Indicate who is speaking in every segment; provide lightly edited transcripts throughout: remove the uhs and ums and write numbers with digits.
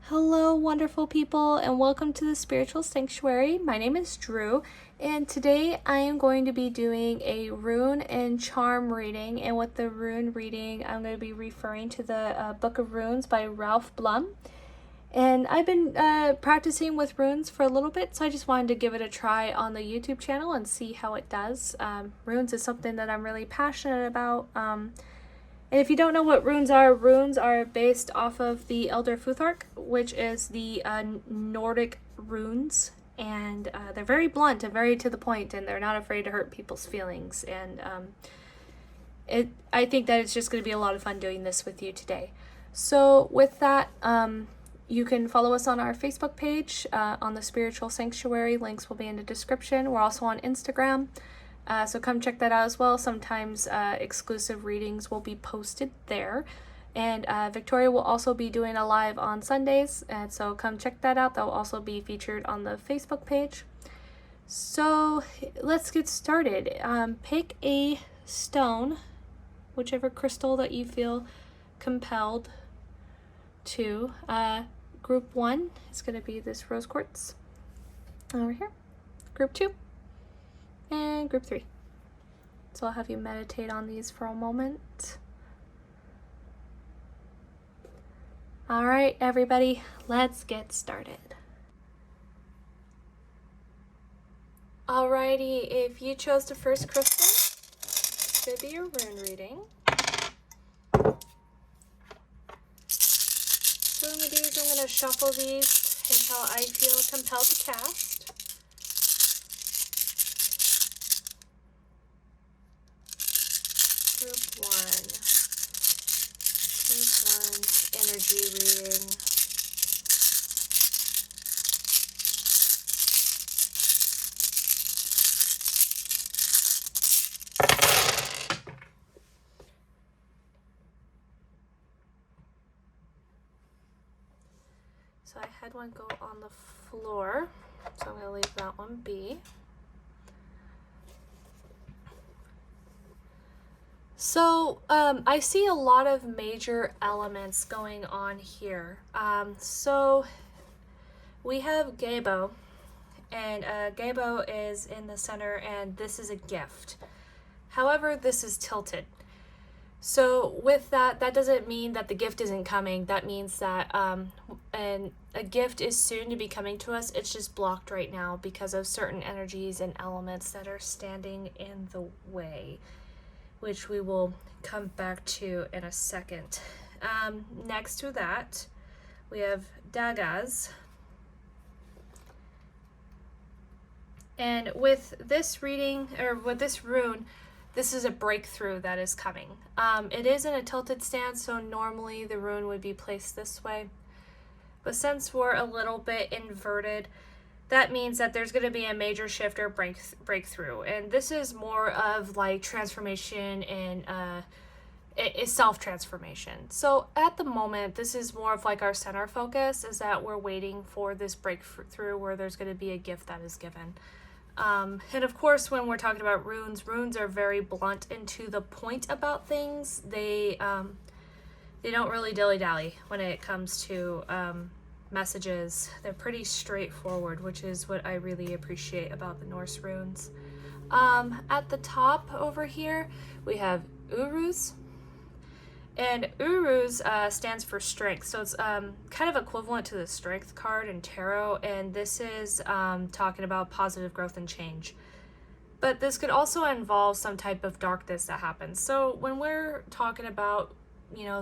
Speaker 1: Hello, wonderful people, and welcome to the Spiritual Sanctuary. My name is Drew, and today I am going to be doing a rune and charm reading. And with the rune reading, I'm going to be referring to the Book of Runes by Ralph Blum. And I've been practicing with runes for a little bit, so I just wanted to give it a try on the YouTube channel and see how it does. Runes is something that I'm really passionate about. And if you don't know what runes are based off of the Elder Futhark, which is the Nordic runes. And they're very blunt and very to the point, and they're not afraid to hurt people's feelings. And I think that it's just going to be a lot of fun doing this with you today. So with that, you can follow us on our Facebook page, on the Spiritual Sanctuary. Links will be in the description. We're also on Instagram. So come check that out as well. Sometimes exclusive readings will be posted there. And Victoria will also be doing a live on Sundays. And so come check that out. That will also be featured on the Facebook page. So let's get started. Pick a stone, whichever crystal that you feel compelled to. Group 1 is going to be this rose quartz over here. Group 2. And group 3. So I'll have you meditate on these for a moment. All right, everybody, let's get started. Alrighty, if you chose the first crystal, it's going to be your rune reading. So what I'm going to do is I'm going to shuffle these until I feel compelled to cast. Group 1 energy reading. So I had one go on the floor, so I'm going to leave that one be. So I see a lot of major elements going on here. So we have Gabo, and Gabo is in the center, and this is a gift. However, this is tilted. So with that doesn't mean that the gift isn't coming. That means that a gift is soon to be coming to us. It's just blocked right now because of certain energies and elements that are standing in the way, which we will come back to in a second. Next to that, we have Dagas. And with this reading, or with this rune, this is a breakthrough that is coming. It is in a tilted stance, so normally the rune would be placed this way. But since we're a little bit inverted, that means that there's going to be a major shift or breakthrough. And this is more of like transformation and self-transformation. So at the moment, this is more of like our center focus, is that we're waiting for this breakthrough where there's going to be a gift that is given. And of course, when we're talking about runes are very blunt and to the point about things. They don't really dilly-dally when it comes to messages. They're pretty straightforward, which is what I really appreciate about the Norse runes. At the top over here, we have Uruz. And Uruz stands for strength. So it's kind of equivalent to the strength card in tarot. And this is talking about positive growth and change. But this could also involve some type of darkness that happens. So when we're talking about,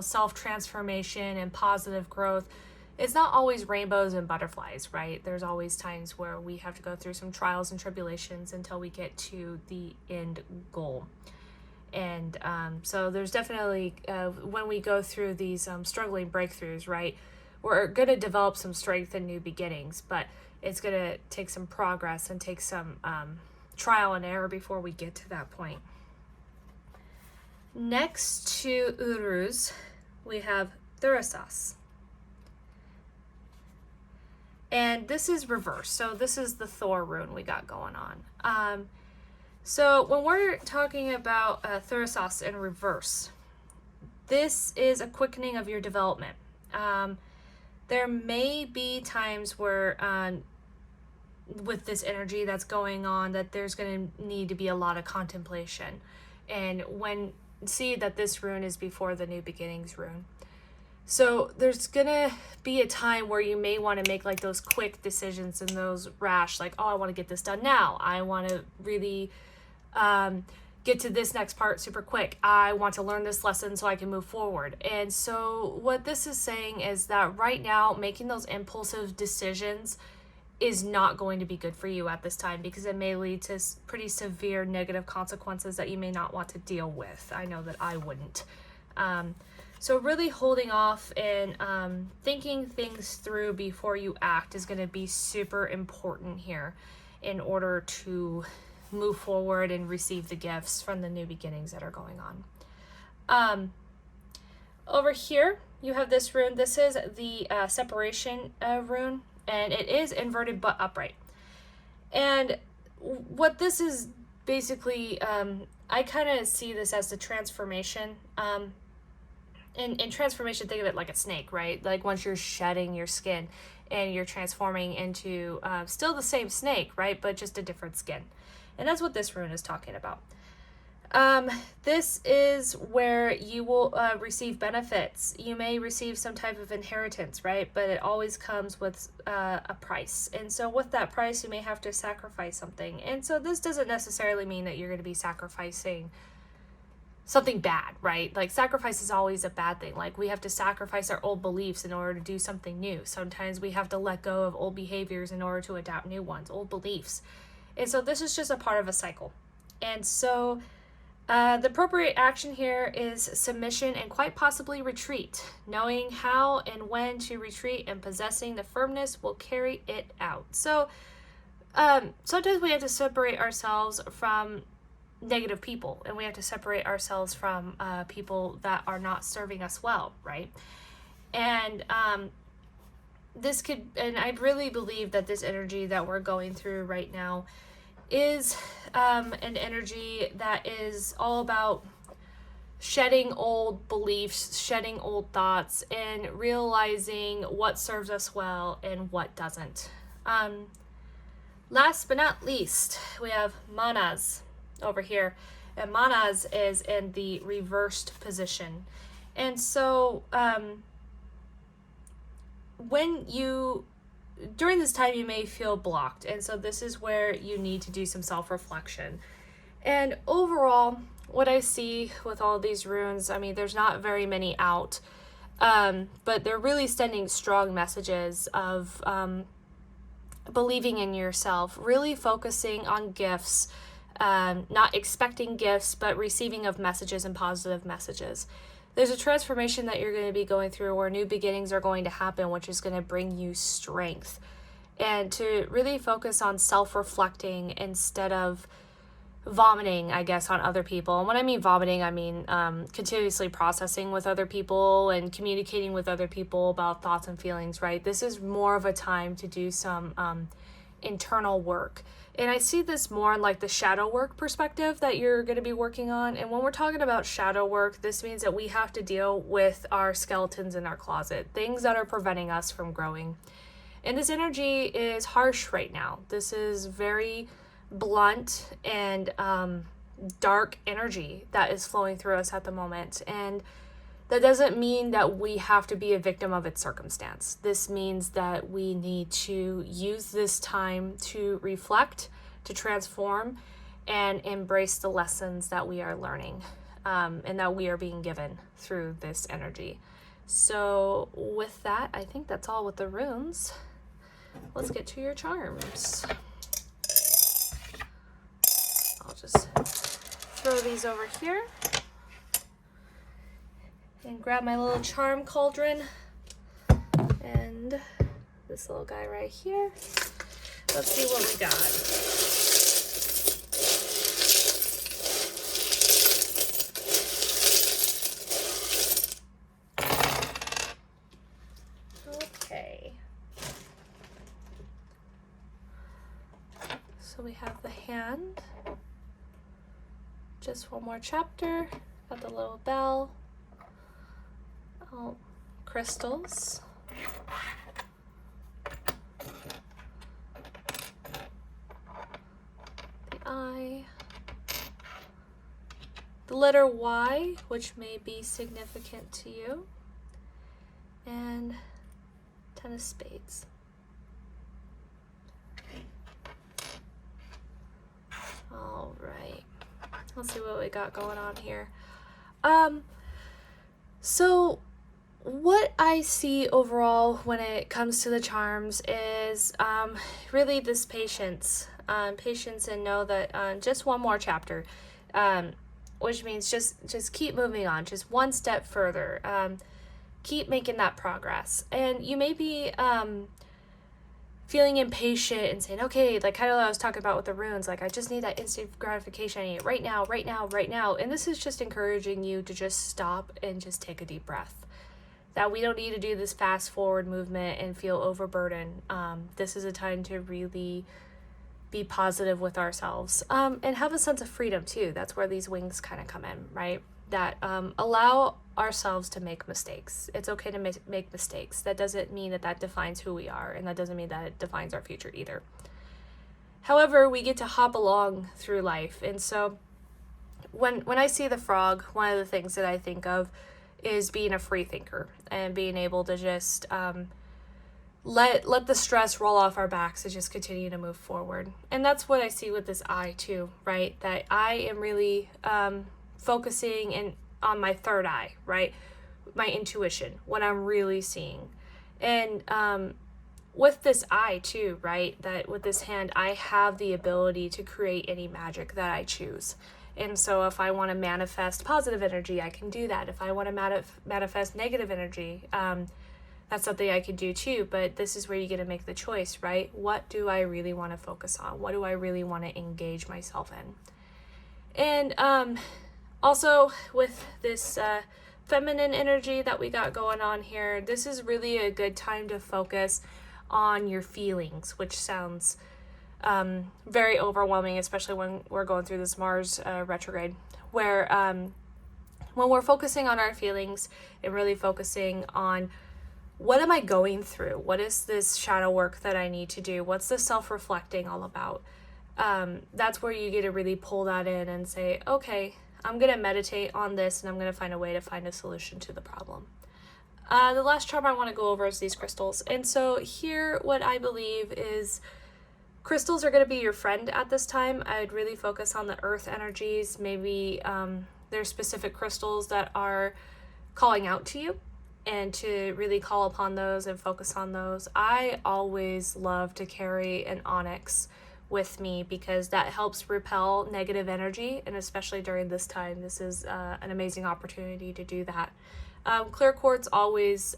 Speaker 1: self-transformation and positive growth, it's not always rainbows and butterflies, right? There's always times where we have to go through some trials and tribulations until we get to the end goal. And so there's definitely, when we go through these struggling breakthroughs, right, we're going to develop some strength and new beginnings, but it's going to take some progress and take some trial and error before we get to that point. Next to Uruz, we have Thurasas. And this is reverse. So this is the Thor rune we got going on. So when we're talking about Thurasas in reverse, this is a quickening of your development. there may be times where with this energy that's going on, that there's going to need to be a lot of contemplation. And see that this rune is before the new beginnings rune. So there's gonna be a time where you may want to make like those quick decisions and those rash, like, oh, I want to get this done now. I want to really get to this next part super quick. I want to learn this lesson so I can move forward. And so what this is saying is that right now, making those impulsive decisions is not going to be good for you at this time, because it may lead to pretty severe negative consequences that you may not want to deal with. I know that I wouldn't. So really holding off and thinking things through before you act is going to be super important here in order to move forward and receive the gifts from the new beginnings that are going on. Over here, you have this rune. This is the separation rune, and it is inverted but upright. And what this is basically, I kind of see this as the transformation. In transformation, think of it like a snake, right? Like once you're shedding your skin and you're transforming into still the same snake, right? But just a different skin. And that's what this rune is talking about. This is where you will receive benefits. You may receive some type of inheritance, right? But it always comes with a price. And so with that price, you may have to sacrifice something. And so this doesn't necessarily mean that you're going to be sacrificing something bad, right? Like sacrifice is always a bad thing. Like we have to sacrifice our old beliefs in order to do something new. Sometimes we have to let go of old behaviors in order to adopt new ones, old beliefs. And so this is just a part of a cycle. And so the appropriate action here is submission and quite possibly retreat. Knowing how and when to retreat and possessing the firmness will carry it out. So sometimes we have to separate ourselves from negative people, and we have to separate ourselves from people that are not serving us well, right? And this could, and I really believe that this energy that we're going through right now is an energy that is all about shedding old beliefs, shedding old thoughts, and realizing what serves us well and what doesn't. Last but not least, we have manas over here, and manas is in the reversed position. And so during this time you may feel blocked, and so this is where you need to do some self-reflection. And overall, what I see with all these runes, I mean, there's not very many out, but they're really sending strong messages of believing in yourself, really focusing on gifts, not expecting gifts, but receiving of messages and positive messages. There's a transformation that you're going to be going through where new beginnings are going to happen, which is going to bring you strength. And to really focus on self-reflecting instead of vomiting, I guess, on other people. And when I mean vomiting, I mean continuously processing with other people and communicating with other people about thoughts and feelings, right? This is more of a time to do some internal work. And I see this more in like the shadow work perspective that you're going to be working on. And when we're talking about shadow work, this means that we have to deal with our skeletons in our closet, things that are preventing us from growing. And this energy is harsh right now. This is very blunt and dark energy that is flowing through us at the moment. And that doesn't mean that we have to be a victim of its circumstance. This means that we need to use this time to reflect, to transform, and embrace the lessons that we are learning and that we are being given through this energy. So with that, I think that's all with the runes. Let's get to your charms. I'll just throw these over here and grab my little charm cauldron and this little guy right here. Let's see what we got. Okay. So we have the hand. Just one more chapter. Got the little bell. Oh, crystals. The I. The letter Y, which may be significant to you. And 10 of Spades. All right. Let's see what we got going on here. So what I see overall when it comes to the charms is really this patience. Patience, and know that just one more chapter, which means just keep moving on, just one step further. Keep making that progress. And you may be feeling impatient and saying, okay, like kind of what I was talking about with the runes, like I just need that instant gratification. I need it right now, right now, right now. And this is just encouraging you to just stop and just take a deep breath. That we don't need to do this fast forward movement and feel overburdened. This is a time to really be positive with ourselves, and have a sense of freedom too. That's where these wings kind of come in, right? That allow ourselves to make mistakes. It's okay to make mistakes. That doesn't mean that defines who we are, and that doesn't mean that it defines our future either. However, we get to hop along through life, and so when I see the frog, one of the things that I think of is being a free thinker and being able to just let the stress roll off our backs and just continue to move forward. And that's what I see with this I too, right? That I am really focusing on my third eye, right? My intuition, what I'm really seeing. And with this I too, right? That with this hand, I have the ability to create any magic that I choose. And so if I want to manifest positive energy, I can do that. If I want to manifest negative energy, that's something I can do too. But this is where you get to make the choice, right? What do I really want to focus on? What do I really want to engage myself in? And also with this feminine energy that we got going on here, this is really a good time to focus on your feelings, which sounds very overwhelming, especially when we're going through this Mars retrograde, where when we're focusing on our feelings and really focusing on what am I going through? What is this shadow work that I need to do? What's the self-reflecting all about? That's where you get to really pull that in and say, okay, I'm going to meditate on this and I'm going to find a way to find a solution to the problem. The last charm I want to go over is these crystals. And so here, what I believe is crystals are going to be your friend at this time. I'd really focus on the earth energies. Maybe there's specific crystals that are calling out to you, and to really call upon those and focus on those. I always love to carry an onyx with me because that helps repel negative energy, and especially during this time, this is an amazing opportunity to do that. Clear quartz always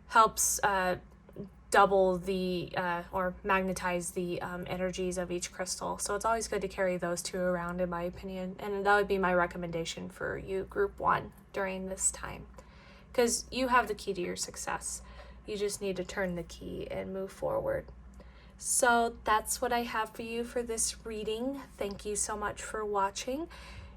Speaker 1: helps double the or magnetize the energies of each crystal. So it's always good to carry those two around, in my opinion. And that would be my recommendation for you, group 1, during this time. Because you have the key to your success. You just need to turn the key and move forward. So that's what I have for you for this reading. Thank you so much for watching.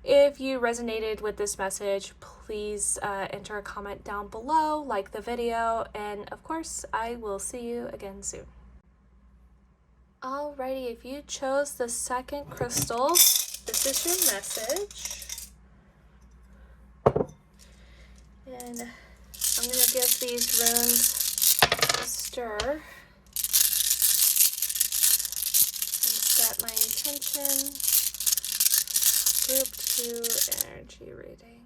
Speaker 1: If you resonated with this message, please enter a comment down below, like the video, and of course, I will see you again soon. Alrighty, if you chose the second crystal, this is your message. And I'm going to give these runes a stir and set my intention. Group 2 energy reading.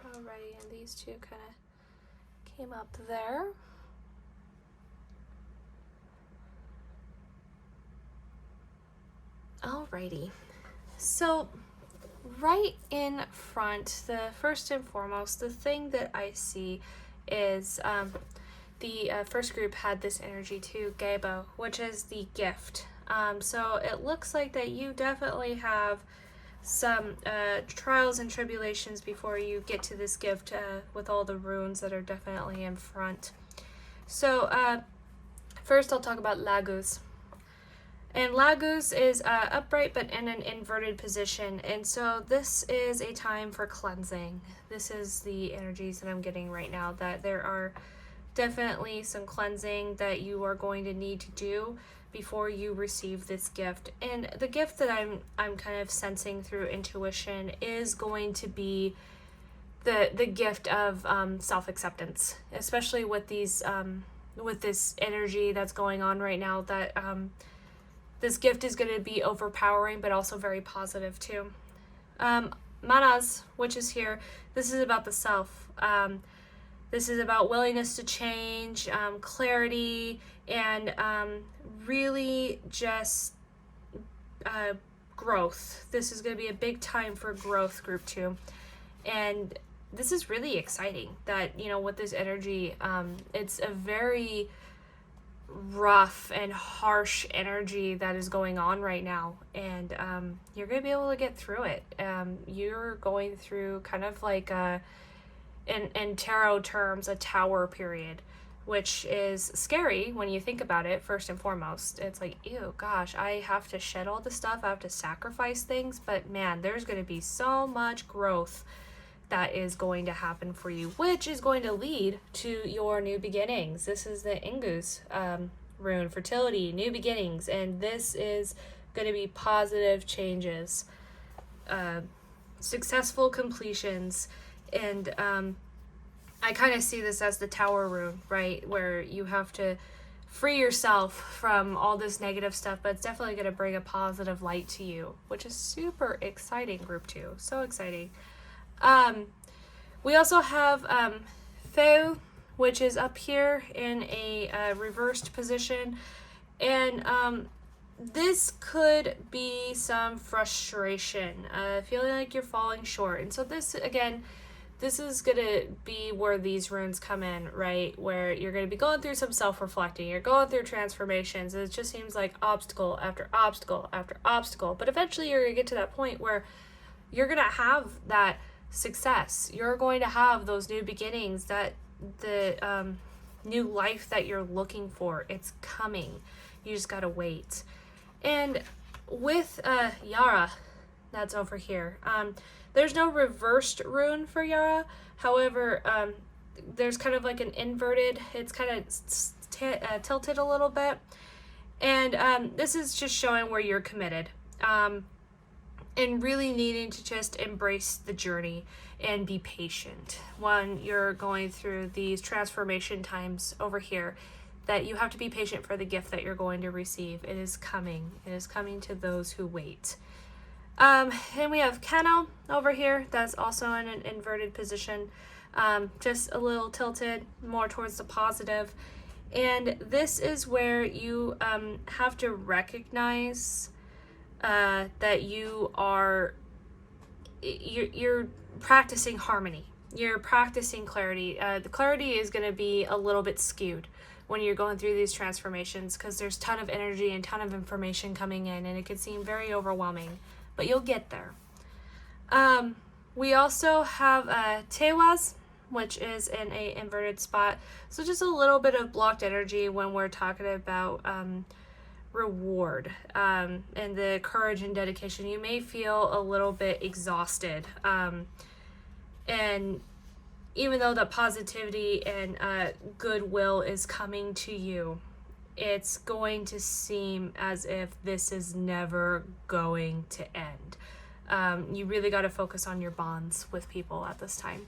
Speaker 1: Alrighty, and these two kind of came up there. Alrighty, so right in front, the first and foremost, the thing that I see is the first group had this energy too, Gabo, which is the gift. So it looks like that you definitely have some trials and tribulations before you get to this gift with all the runes that are definitely in front. So first I'll talk about Laguz. And Laguz is upright but in an inverted position. And so this is a time for cleansing. This is the energies that I'm getting right now, that there are definitely some cleansing that you are going to need to do before you receive this gift. And the gift that I'm kind of sensing through intuition is going to be the gift of self-acceptance, especially with these with this energy that's going on right now, that this gift is going to be overpowering, but also very positive too. Manas, which is here, this is about the self. This is about willingness to change, clarity, and really just growth. This is going to be a big time for growth, group 2. And this is really exciting that, with this energy, it's a very rough and harsh energy that is going on right now, and you're going to be able to get through it. You're going through kind of like in tarot terms, a tower period, which is scary when you think about it. First and foremost, it's like, ew, gosh, I have to shed all this stuff, I have to sacrifice things, but man, there's going to be so much growth that is going to happen for you, which is going to lead to your new beginnings. This is the Ingus rune, fertility, new beginnings, and this is going to be positive changes, successful completions, and I kind of see this as the tower rune, right, where you have to free yourself from all this negative stuff, but it's definitely going to bring a positive light to you, which is super exciting, group 2. So exciting. We also have Feu, which is up here in a reversed position, and this could be some frustration, feeling like you're falling short. And so this, again, this is going to be where these runes come in, right? Where you're going to be going through some self-reflecting, you're going through transformations, and it just seems like obstacle after obstacle after obstacle. But eventually you're going to get to that point where you're going to have that success. You're going to have those new beginnings, that the new life that you're looking for. It's coming. You just got to wait. And with Yara, that's over here. There's no reversed rune for Yara. However, there's kind of like an inverted, it's kind of tilted a little bit. And this is just showing where you're committed. And really needing to just embrace the journey and be patient when you're going through these transformation times over here, that you have to be patient for the gift that you're going to receive. It is coming. It is coming to those who wait. And we have Keno over here. That's also in an inverted position, just a little tilted more towards the positive. And this is where you have to recognize that you're practicing harmony. You're practicing clarity. The clarity is going to be a little bit skewed when you're going through these transformations, because there's a ton of energy and ton of information coming in, and it can seem very overwhelming, but you'll get there. We also have Tewaz, which is in a inverted spot. So just a little bit of blocked energy when we're talking about reward and the courage and dedication. You may feel a little bit exhausted, and even though the positivity and goodwill is coming to you, it's going to seem as if this is never going to end. You really got to focus on your bonds with people at this time.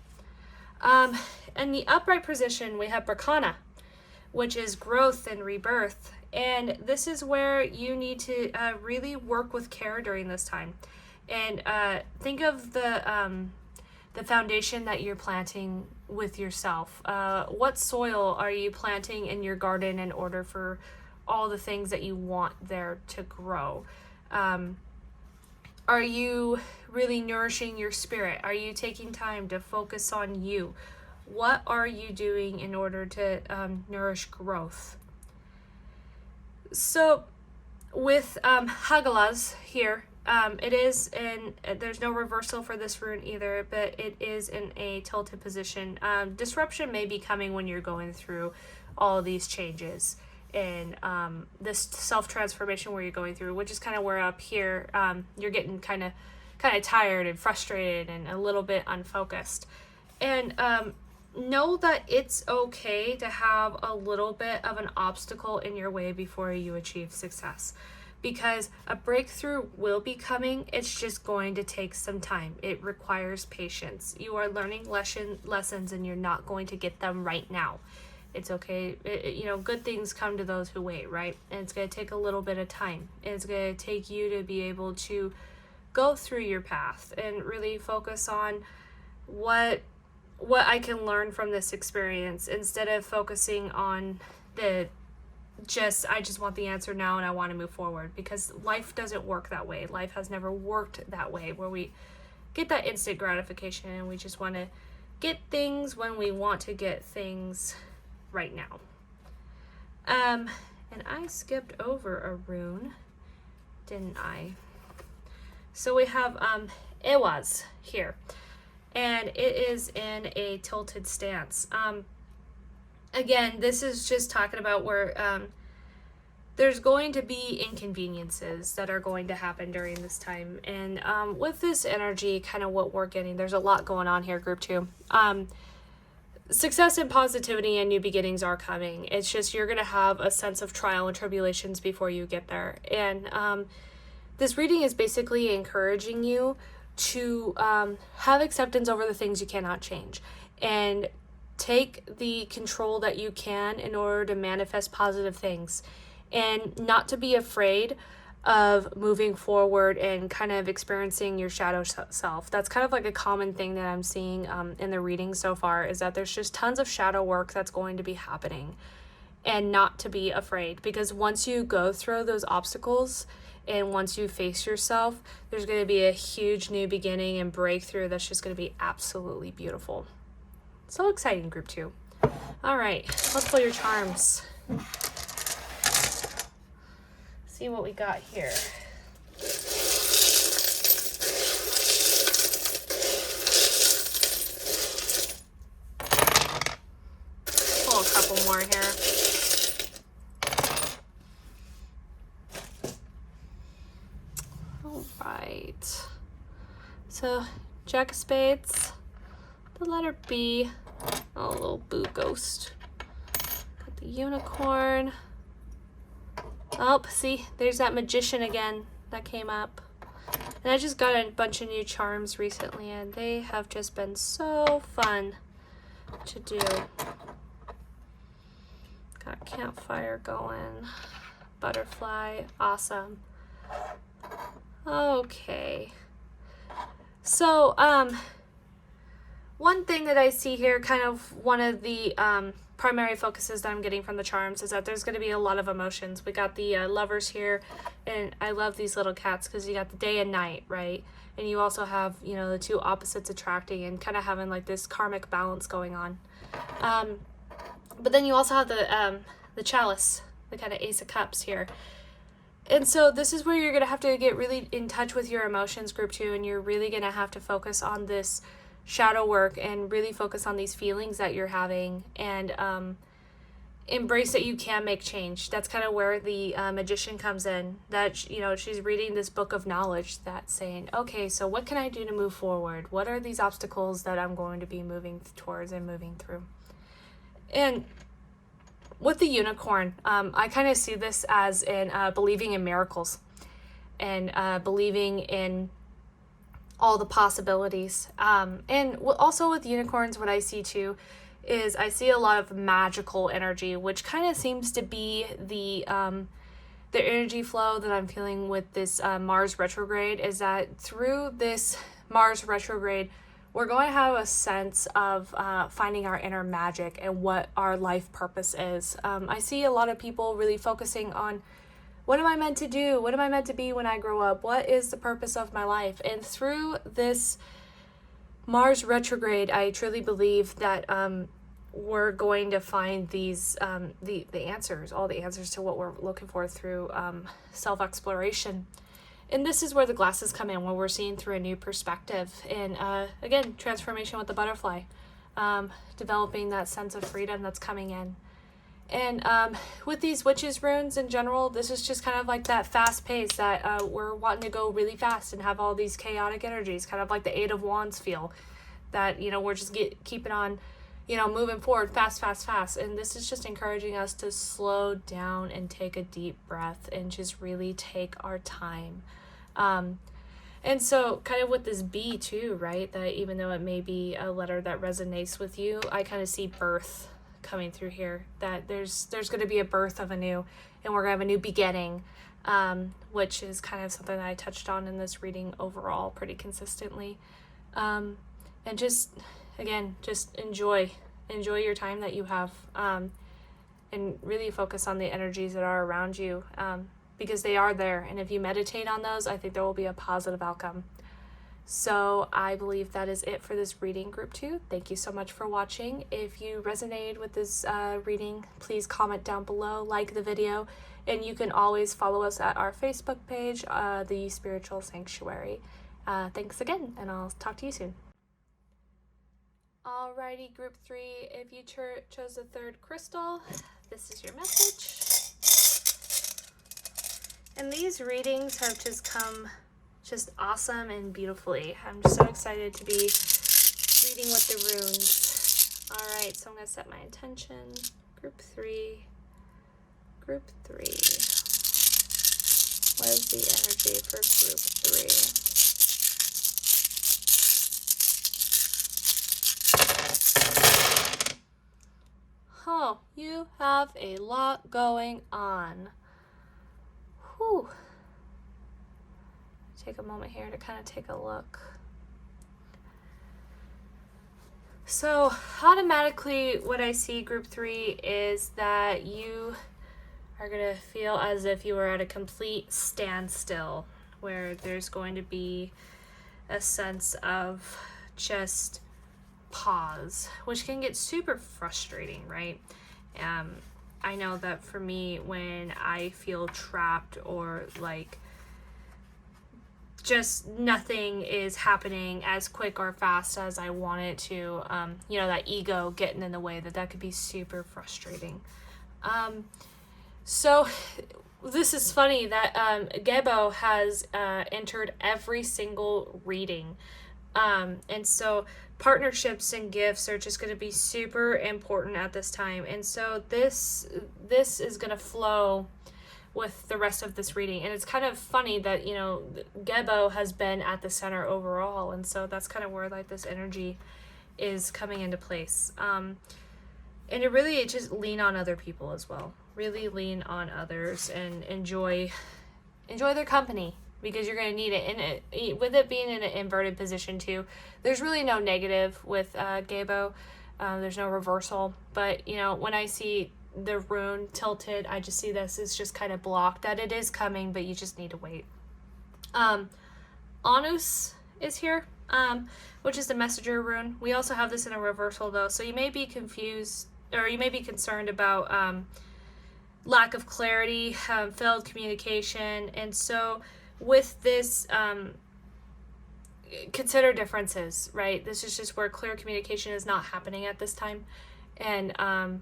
Speaker 1: In the upright position, we have Berkana, which is growth and rebirth. And this is where you need to really work with care during this time. And think of the foundation that you're planting with yourself. What soil are you planting in your garden in order for all the things that you want there to grow? Are you really nourishing your spirit? Are you taking time to focus on you? What are you doing in order to nourish growth? So with Hagalaz here, it is in, there's no reversal for this rune either, but it is in a tilted position. Disruption may be coming when you're going through all of these changes. and this self-transformation where you're going through, which is kind of where up here you're getting kind of tired and frustrated and a little bit unfocused. And know that it's okay to have a little bit of an obstacle in your way before you achieve success, because a breakthrough will be coming. It's just going to take some time. It requires patience. You are learning lessons and you're not going to get them right now. It's okay. Good things come to those who wait, right? And it's going to take a little bit of time. It's going to take you to be able to go through your path and really focus on what I can learn from this experience, instead of focusing on I just want the answer now and I want to move forward, because life doesn't work that way. Life has never worked that way, where we get that instant gratification and we just want to get things when we want to get things right now. And I skipped over a rune, didn't I? So we have Ewas here, and it is in a tilted stance. Again, this is just talking about where there's going to be inconveniences that are going to happen during this time. And with this energy, kind of what we're getting, there's a lot going on here, group 2. Success and positivity and new beginnings are coming. It's just you're going to have a sense of trial and tribulations before you get there. And this reading is basically encouraging you to have acceptance over the things you cannot change, and take the control that you can in order to manifest positive things, and not to be afraid of moving forward and kind of experiencing your shadow self. That's kind of like a common thing that I'm seeing in the reading so far, is that there's just tons of shadow work that's going to be happening, and not to be afraid, because once you go through those obstacles and once you face yourself, there's going to be a huge new beginning and breakthrough that's just going to be absolutely beautiful. So exciting, group 2. All right, let's pull your charms. See what we got here. Pull a couple more here. All right. So, Jack of Spades, the letter B, oh, little boo ghost. Got the unicorn. Oh, see, there's that magician again that came up. And I just got a bunch of new charms recently, and they have just been so fun to do. Got campfire going. Butterfly, awesome. Okay. So, one thing that I see here, kind of one of the primary focuses that I'm getting from the charms, is that there's going to be a lot of emotions. We got the lovers here, and I love these little cats because you got the day and night, right? And you also have, the two opposites attracting and kind of having like this karmic balance going on. But then you also have the chalice, the kind of Ace of Cups here. And so this is where you're going to have to get really in touch with your emotions, group 2, and you're really going to have to focus on this shadow work and really focus on these feelings that you're having, and embrace that you can make change. That's kind of where the magician comes in, that she's reading this book of knowledge that's saying, okay, so what can I do to move forward? What are these obstacles that I'm going to be moving towards and moving through? And with the unicorn, I kind of see this as in believing in miracles, and believing in all the possibilities. And also with unicorns, what I see too is I see a lot of magical energy, which kind of seems to be the energy flow that I'm feeling with this Mars retrograde, is that through this Mars retrograde, we're going to have a sense of finding our inner magic and what our life purpose is. I see a lot of people really focusing on, what am I meant to do? What am I meant to be when I grow up? What is the purpose of my life? And through this Mars retrograde, I truly believe that we're going to find these the answers, all the answers to what we're looking for through self-exploration. And this is where the glasses come in, where we're seeing through a new perspective. And again, transformation with the butterfly, developing that sense of freedom that's coming in. And with these witches runes in general, this is just kind of like that fast pace that we're wanting to go really fast and have all these chaotic energies, kind of like the Eight of Wands feel, that, you know, we're just keeping on, you know, moving forward fast, fast, fast. And this is just encouraging us to slow down and take a deep breath and just really take our time. And so kind of with this B too, right, that even though it may be a letter that resonates with you, I kind of see birth coming through here, that there's going to be a birth of a new, and we're going to have a new beginning, which is kind of something that I touched on in this reading overall pretty consistently. And just, again, just enjoy your time that you have, and really focus on the energies that are around you, because they are there. And if you meditate on those, I think there will be a positive outcome. So I believe that is it for this reading, group 2. Thank you so much for watching. If you resonated with this reading, please comment down below, like the video, and you can always follow us at our Facebook page, The Spiritual Sanctuary. Thanks again, and I'll talk to you soon. Alrighty, group 3, if you chose the third crystal, this is your message. And these readings have just come just awesome and beautifully. I'm just so excited to be reading with the runes. Alright, so I'm going to set my intention. Group 3. Group 3. What is the energy for group 3? Oh, you have a lot going on. Whew. Take a moment here to kind of take a look. So automatically what I see, group 3, is that you are going to feel as if you are at a complete standstill, where there's going to be a sense of just pause, which can get super frustrating, right? I know that for me, when I feel trapped or like just nothing is happening as quick or fast as I want it to, you know, that ego getting in the way, that could be super frustrating. So this is funny that Gebo has entered every single reading. And so partnerships and gifts are just going to be super important at this time. And so this is going to flow with the rest of this reading. And it's kind of funny that, you know, Gebo has been at the center overall. And so that's kind of where like this energy is coming into place. And it just lean on other people as well. Really lean on others and enjoy their company, because you're going to need it. And with it being in an inverted position too, there's really no negative with Gebo. There's no reversal. But, you know, when I see the rune tilted, I just see this is just kind of blocked, that it is coming, but you just need to wait. Anus is here, which is the messenger rune. We also have this in a reversal though, so you may be confused, or you may be concerned about lack of clarity, failed communication. And so with this, consider differences, right? This is just where clear communication is not happening at this time. And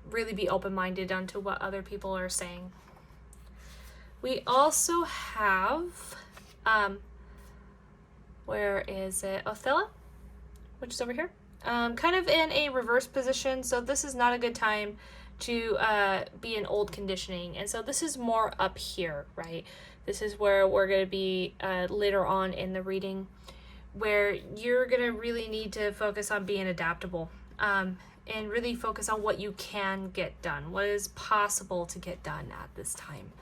Speaker 1: really be open-minded onto what other people are saying. We also have, where is it? Othella, which is over here. Kind of in a reverse position. So this is not a good time to be in old conditioning. And so this is more up here, right? This is where we're going to be later on in the reading, where you're going to really need to focus on being adaptable. And really focus on what you can get done, what is possible to get done at this time.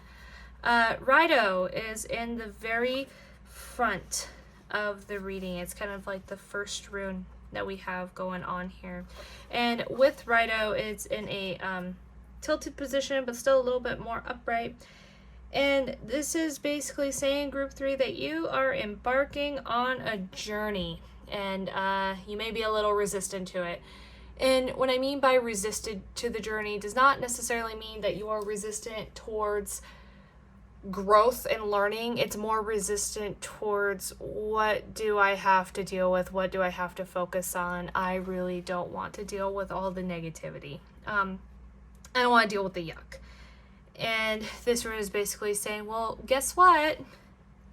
Speaker 1: Rido is in the very front of the reading. It's kind of like the first rune that we have going on here. And with Rido, it's in a tilted position, but still a little bit more upright. And this is basically saying, group 3, that you are embarking on a journey, and you may be a little resistant to it. And what I mean by resisted to the journey does not necessarily mean that you are resistant towards growth and learning. It's more resistant towards, what do I have to deal with? What do I have to focus on? I really don't want to deal with all the negativity. I don't want to deal with the yuck. And this rune is basically saying, well, guess what?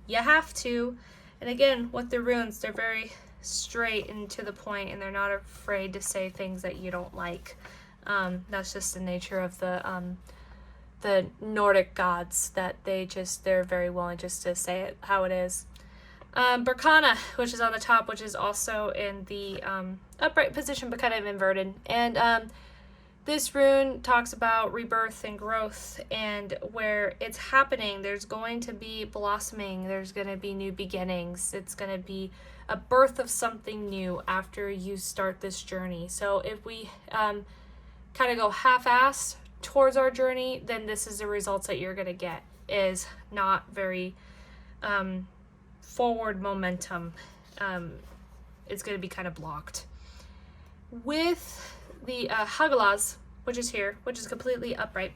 Speaker 1: You have to. And again, with the runes, they're very straight and to the point, and they're not afraid to say things that you don't like. That's just the nature of the Nordic gods, that they're very willing just to say it how it is. Berkana, which is on the top, which is also in the upright position but kind of inverted. And this rune talks about rebirth and growth, and where it's happening, there's going to be blossoming, there's going to be new beginnings, it's going to be a birth of something new after you start this journey. So if we kind of go half-assed towards our journey, then this is the results that you're going to get, is not very forward momentum. It's going to be kind of blocked. With the Hagalas, which is here, which is completely upright,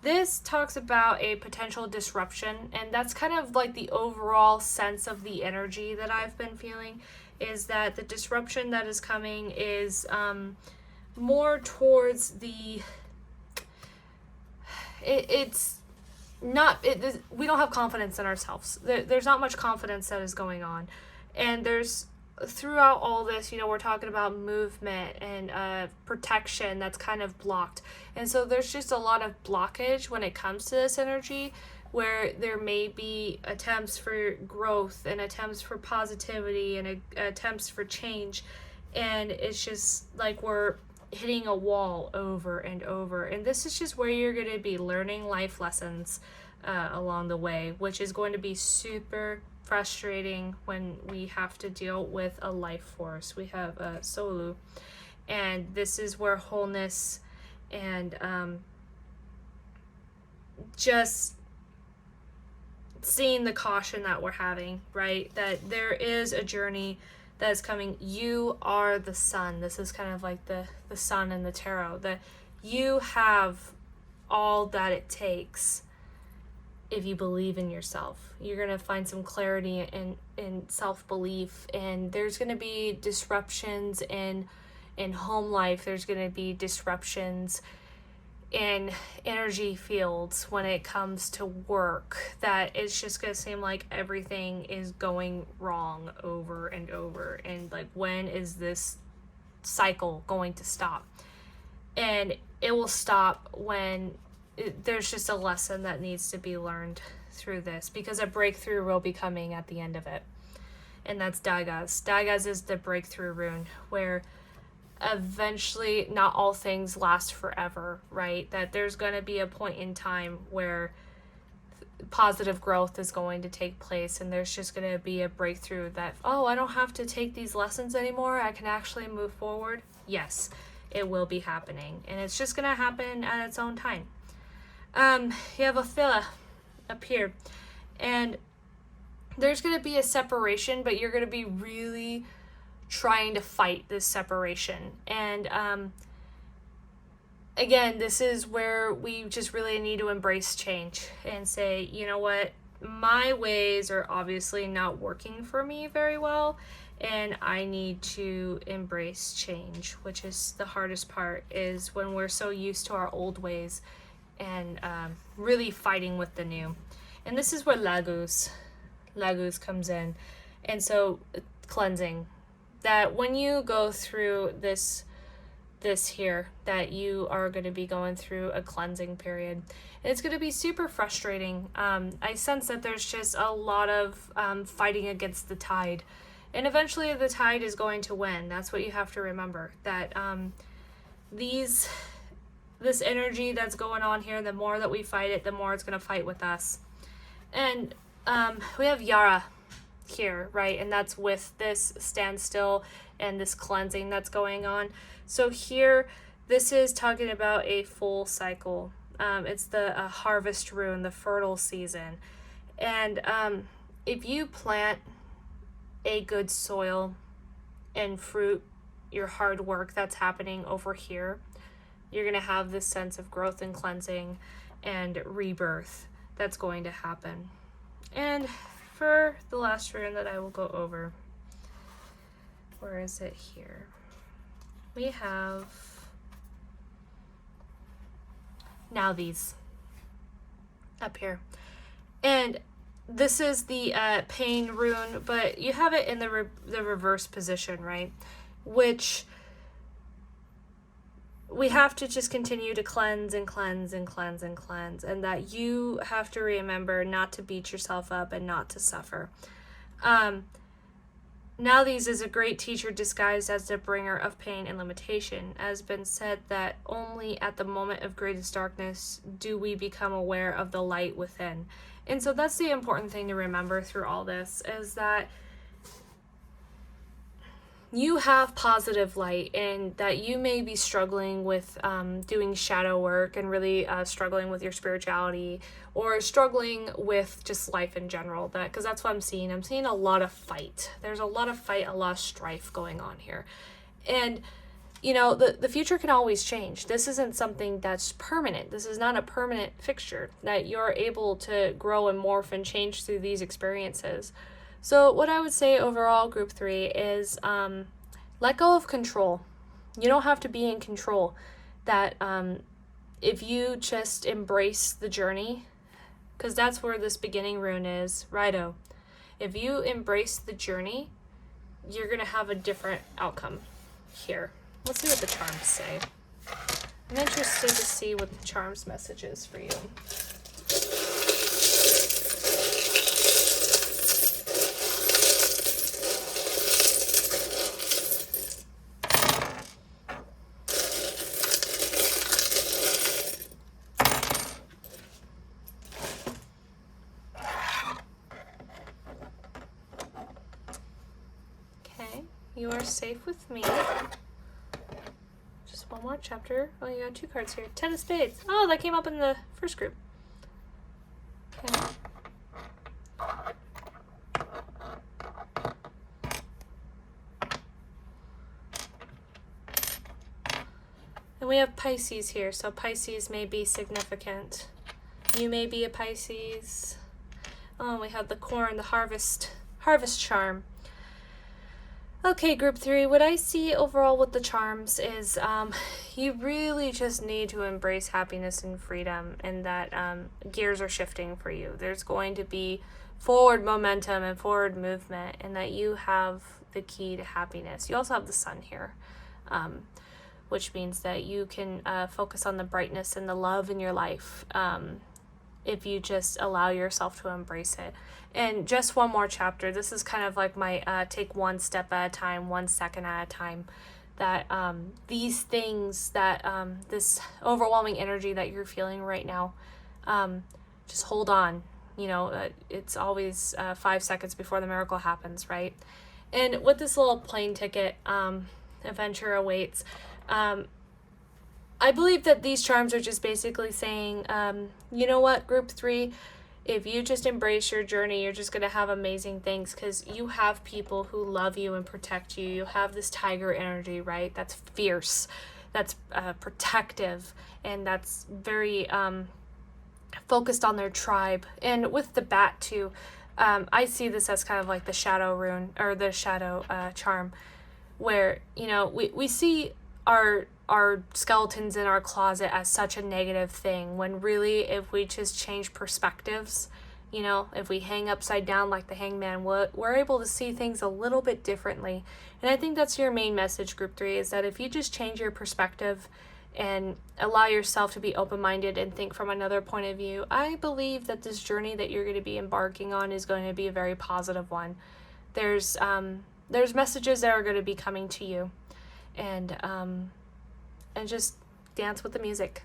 Speaker 1: this talks about a potential disruption, and that's kind of like the overall sense of the energy that I've been feeling, is that the disruption that is coming is more towards the we don't have confidence in ourselves. There's not much confidence that is going on, and there's throughout all this, we're talking about movement and protection that's kind of blocked, and so there's just a lot of blockage when it comes to this energy, where there may be attempts for growth and attempts for positivity and attempts for change, and it's just like we're hitting a wall over and over. And this is just where you're going to be learning life lessons along the way, which is going to be super frustrating when we have to deal with a life force. We have a Solu, and this is where wholeness and just seeing the caution that we're having, right? That there is a journey that is coming. You are the sun. This is kind of like the sun in the tarot, that you have all that it takes if you believe in yourself. You're going to find some clarity in self-belief, and there's going to be disruptions in home life. There's going to be disruptions in energy fields when it comes to work, that it's just going to seem like everything is going wrong over and over, and like, when is this cycle going to stop? And it will stop when there's just a lesson that needs to be learned through this, because a breakthrough will be coming at the end of it, and that's Dagaz. Dagaz is the breakthrough rune, where eventually not all things last forever, right? That there's going to be a point in time where positive growth is going to take place, and there's just going to be a breakthrough that, oh, I don't have to take these lessons anymore, I can actually move forward. Yes, it will be happening, and it's just going to happen at its own time. You have Othila up here, and there's going to be a separation, but you're going to be really trying to fight this separation. And again, this is where we just really need to embrace change and say, you know what, my ways are obviously not working for me very well, and I need to embrace change, which is the hardest part, is when we're so used to our old ways and really fighting with the new. And this is where Laguz comes in. And so cleansing, that when you go through this here, that you are going to be going through a cleansing period, and it's going to be super frustrating. I sense that there's just a lot of fighting against the tide, and eventually the tide is going to win. That's what you have to remember, that this energy that's going on here, the more that we fight it, the more it's going to fight with us. And we have Yara here, right? And that's with this standstill and this cleansing that's going on. So here, this is talking about a full cycle. It's the harvest rune, the fertile season. And if you plant a good soil and fruit your hard work that's happening over here, you're going to have this sense of growth and cleansing and rebirth that's going to happen. And for the last rune that I will go over, where is it here? We have Now these up here. And this is the pain rune, but you have it in the reverse position, right? Which we have to just continue to cleanse and cleanse and cleanse and cleanse, and that you have to remember not to beat yourself up and not to suffer. Now these is a great teacher disguised as the bringer of pain and limitation. It has been said that only at the moment of greatest darkness do we become aware of the light within. And so that's the important thing to remember through all this, is that you have positive light, and that you may be struggling with doing shadow work and really struggling with your spirituality, or struggling with just life in general, because that's what I'm seeing. I'm seeing a lot of fight. There's a lot of fight, a lot of strife going on here. And you know, the future can always change. This isn't something that's permanent. This is not a permanent fixture, that you're able to grow and morph and change through these experiences. So what I would say overall, group 3, is let go of control. You don't have to be in control. That if you just embrace the journey, because that's where this beginning rune is, righto. If you embrace the journey, you're going to have a different outcome here. Let's see what the charms say. I'm interested to see what the charms message is for you. Okay, you are safe with me. Just one more chapter. Oh, you got 2 cards here. 10 of Spades. Oh, that came up in the first group. Okay. And we have Pisces here, so Pisces may be significant. You may be a Pisces. Oh, we have the corn, the harvest charm. Okay, group 3, what I see overall with the charms is you really just need to embrace happiness and freedom, and that gears are shifting for you. There's going to be forward momentum and forward movement, and that you have the key to happiness. You also have the sun here, which means that you can focus on the brightness and the love in your life if you just allow yourself to embrace it. And just one more chapter. This is kind of like my take one step at a time, 1 second at a time. That these things, that this overwhelming energy that you're feeling right now, just hold on. You know, it's always 5 seconds before the miracle happens, right? And with this little plane ticket, adventure awaits. I believe that these charms are just basically saying, you know what, group 3, if you just embrace your journey, you're just going to have amazing things, because you have people who love you and protect you. You have this tiger energy, right? That's fierce, that's protective, and that's very focused on their tribe. And with the bat too, I see this as kind of like the shadow rune, or the shadow charm, where, you know, we see our skeletons in our closet as such a negative thing, when really, if we just change perspectives, you know, if we hang upside down like the hangman, we're able to see things a little bit differently. And I think that's your main message, group 3, is that if you just change your perspective and allow yourself to be open-minded and think from another point of view, I believe that this journey that you're going to be embarking on is going to be a very positive one. There's messages that are going to be coming to you, and just dance with the music.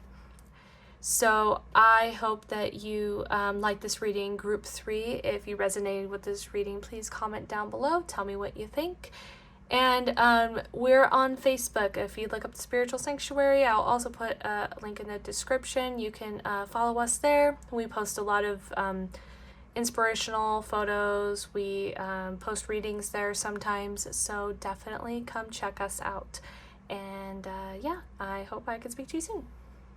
Speaker 1: So I hope that you like this reading, group 3. If you resonated with this reading, please comment down below. Tell me what you think. And we're on Facebook. If you look up the Spiritual Sanctuary, I'll also put a link in the description. You can follow us there. We post a lot of inspirational photos. We post readings there sometimes. So definitely come check us out. And yeah, I hope I can speak to you soon.